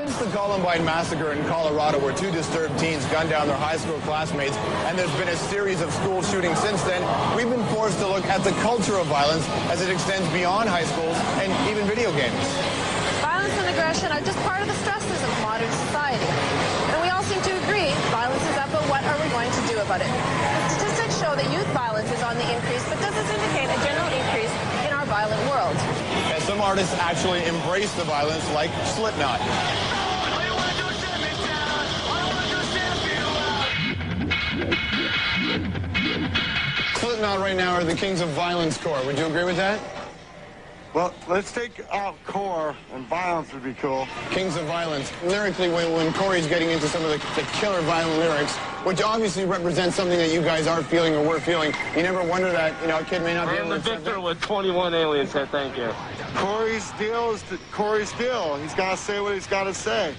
Since the Columbine massacre in Colorado, where two disturbed teens gunned down their high school classmates, and there's been a series of school shootings since then, we've been forced to look at the culture of violence as it extends beyond high schools and even video games. Violence and aggression are just part of the stresses of modern society. And we all seem to agree violence is up, but what are we going to do about it? The statistics show that youth violence is on the increase, but does this indicate a general increase in our violent world? And some artists actually embrace the violence, like Slipknot. Slipknot right now are the kings of violence core. Would you agree with that? Well, let's take out core, and violence would be cool. Kings of violence. Lyrically, when Corey's getting into some of the killer violent lyrics, which obviously represents something that you guys are feeling or were feeling, you never wonder that, you know, a kid may not be able to accept it? I'm the victor with 21 aliens said thank you. Corey's deal is Corey's deal. He's got to say what he's got to say.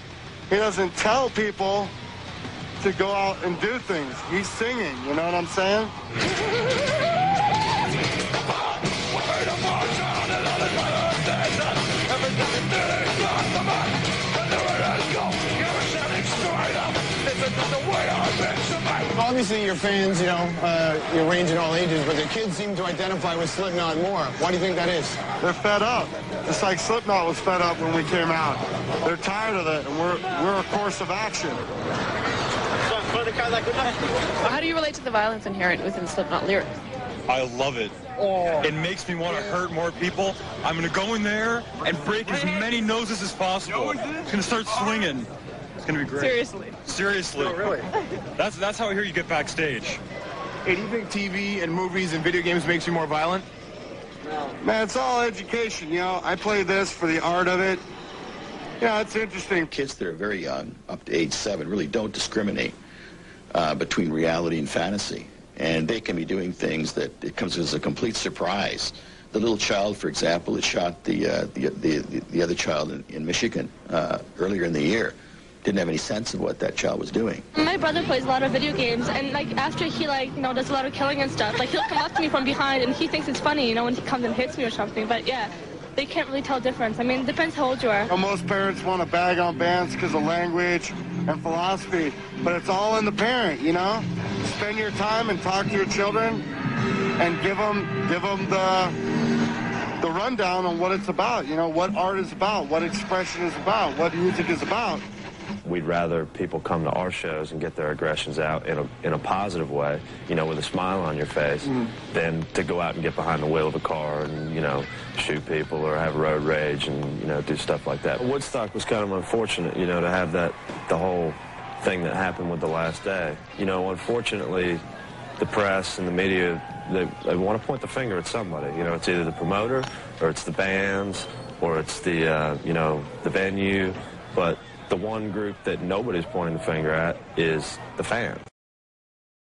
He doesn't tell people to go out and do things. He's singing, you know what I'm saying? Obviously, your fans, you know, you range in all ages, but the kids seem to identify with Slipknot more. Why do you think that is? They're fed up. Just like Slipknot was fed up when we came out. They're tired of it, and we're a course of action. How do you relate to the violence inherent within Slipknot lyrics? I love it. It makes me want to hurt more people. I'm going to go in there and break as many noses as possible. It's going to start swinging. It's going to be great. Seriously? Seriously. Oh, really? That's how I hear you get backstage. Hey, do you think TV and movies and video games makes you more violent? Man, it's all education, you know. I play this for the art of it. Yeah, it's interesting. Kids that are very young, up to age 7, really don't discriminate between reality and fantasy. And they can be doing things that it comes as a complete surprise. The little child, for example, that shot the other child in Michigan earlier in the year didn't have any sense of what that child was doing. My brother plays a lot of video games, and like after he does a lot of killing and stuff, like he'll come up to me from behind and he thinks it's funny, you know, when he comes and hits me or something. But yeah, they can't really tell the difference. I mean, it depends how old you are. Well, most parents want to bag on bands because of language and philosophy, but it's all in the parent, you know? Spend your time and talk to your children and give them the rundown on what it's about, you know, what art is about, what expression is about, what music is about. We'd rather people come to our shows and get their aggressions out in a positive way, you know, with a smile on your face, than to go out and get behind the wheel of a car and, you know, shoot people or have road rage and, you know, do stuff like that. Woodstock was kind of unfortunate, you know, to have the whole thing that happened with the last day. You know, unfortunately, the press and the media, they want to point the finger at somebody. You know, it's either the promoter or it's the bands or it's the, you know, the venue, but the one group that nobody's pointing the finger at is the fans.